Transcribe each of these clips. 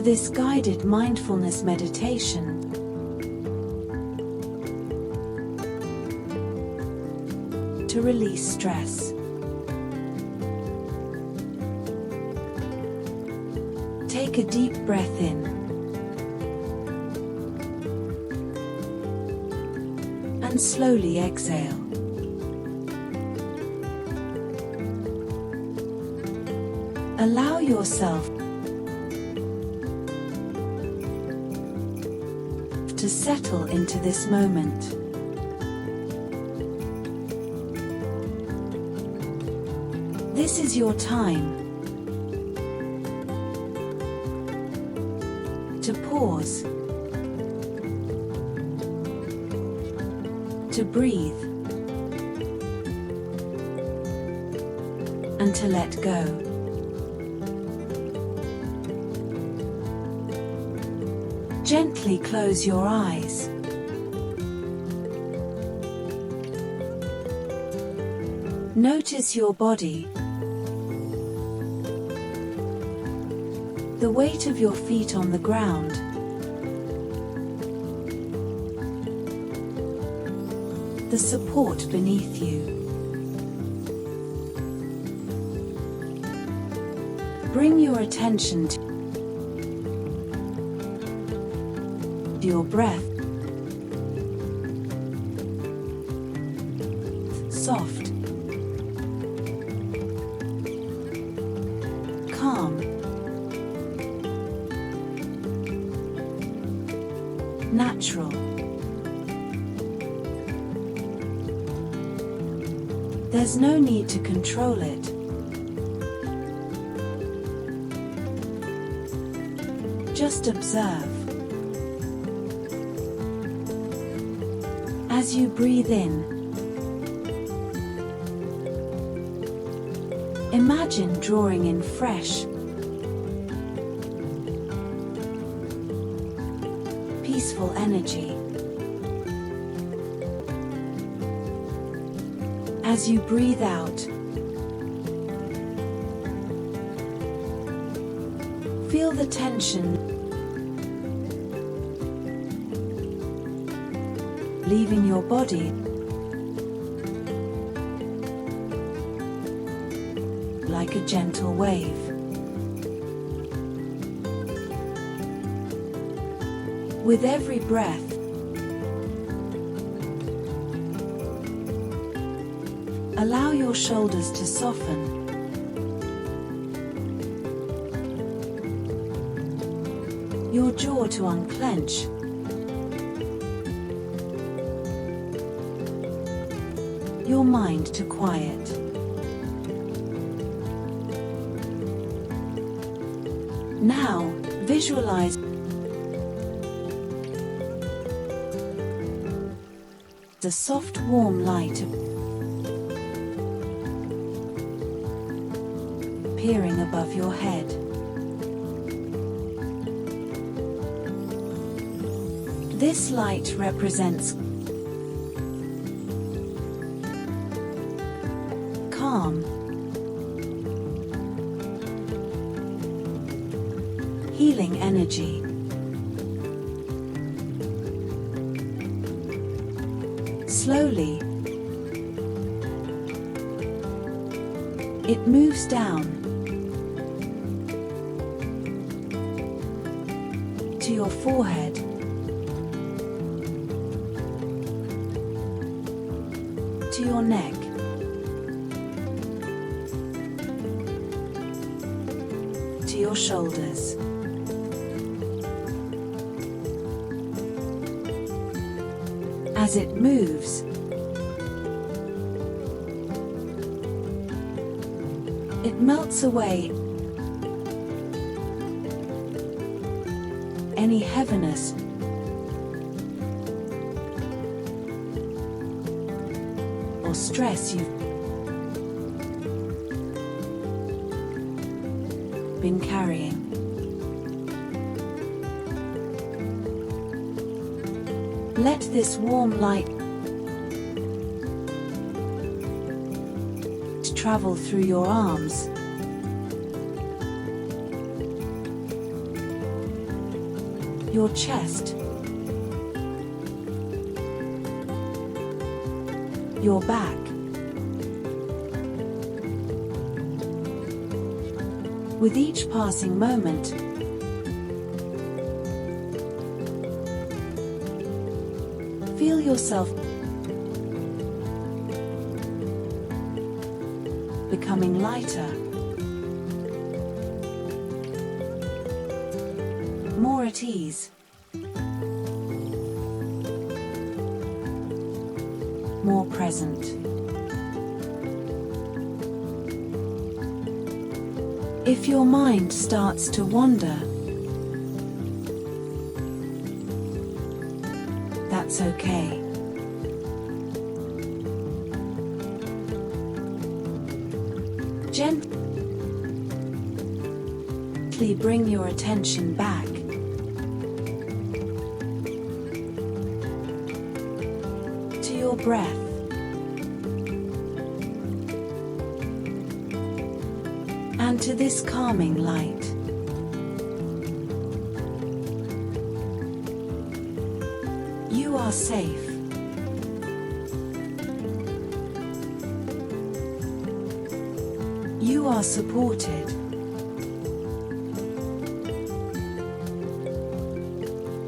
to this guided mindfulness meditation. To release stress. Take a deep breath in and slowly exhale. Allow yourself to settle into this moment. This is your time to pause, to breathe, and to let go. Gently close your eyes. Notice your body. The weight of your feet on the ground. The support beneath you. Bring your attention to your breath. Soft. Calm. Natural. There's no need to control it. Just observe. As you breathe in, imagine drawing in fresh, peaceful energy. As you breathe out, feel the tension leaving your body like a gentle wave. With every breath, allow your shoulders to soften. Your jaw to unclench. Your mind to quiet. Now, visualize the soft, warm light appearing above your head. This light represents calm, healing energy. Slowly, it moves down to your forehead, to your neck, to your shoulders. As it moves, it melts away any heaviness or stress you've been carrying. Let this warm light travel through your arms, your chest, your back, with each passing moment, feel yourself becoming lighter, more at ease, more present. If your mind starts to wander, that's okay. Gently bring your attention back to your breath. And to this calming light. You are safe. You are supported.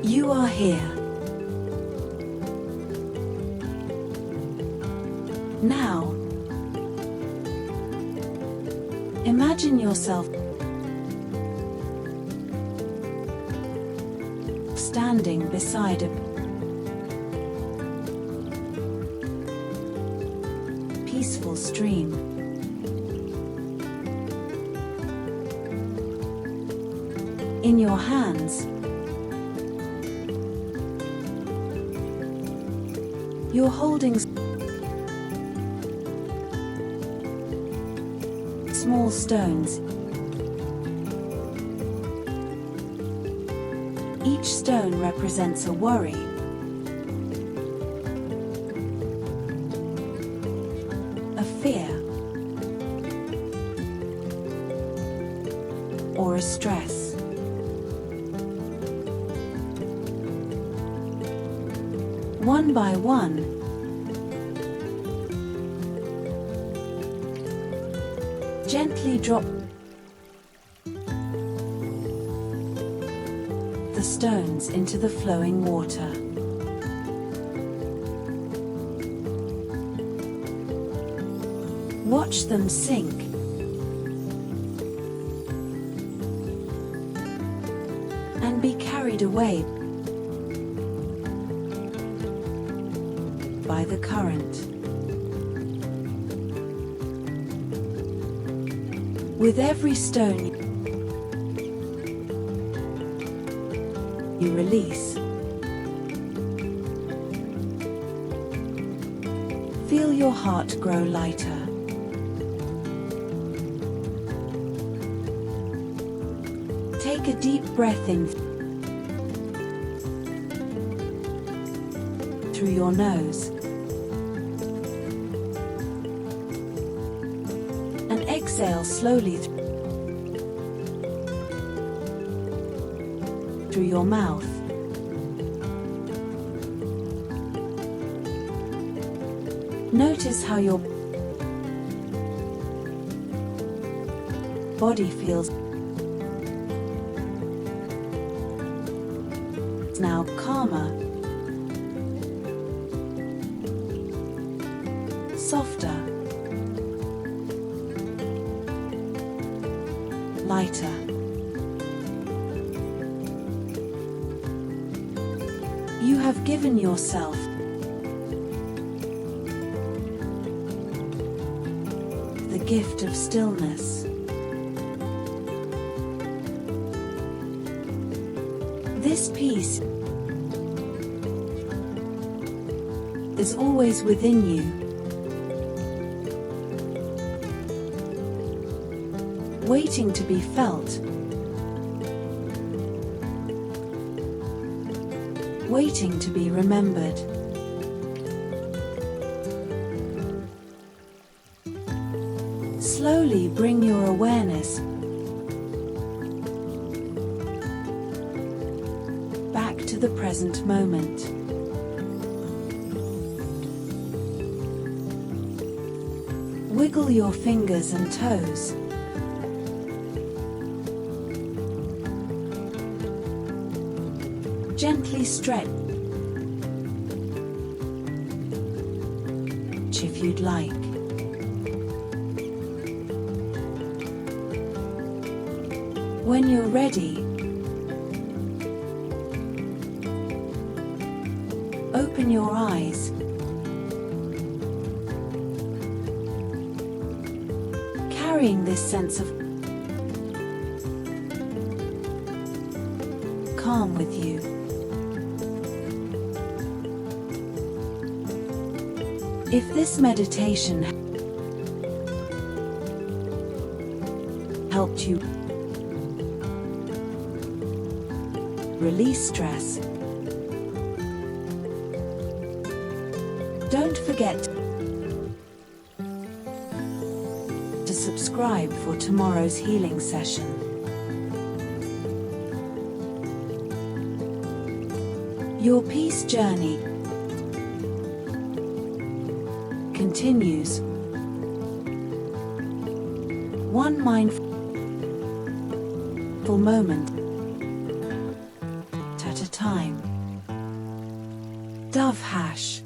You are here. Now, imagine yourself standing beside a peaceful stream. In your hands, you're holding small stones. Each stone represents a worry, a fear, or a stress. One by one, gently drop the stones into the flowing water. Watch them sink. And be carried away by the current. With every stone you release, feel your heart grow lighter. Take a deep breath in through your nose and exhale slowly through your mouth. Notice how your body feels now calmer, softer, lighter. You have given yourself the gift of stillness. This peace is always within you, waiting to be felt, waiting to be remembered. Slowly bring your awareness the present moment. Wiggle your fingers and toes. Gently stretch if you'd like. When you're ready, open your eyes. Carrying this sense of calm with you. If this meditation helped you release stress, don't forget to subscribe for tomorrow's healing session. Your peace journey continues, one mindful moment at a time. Dove Hash.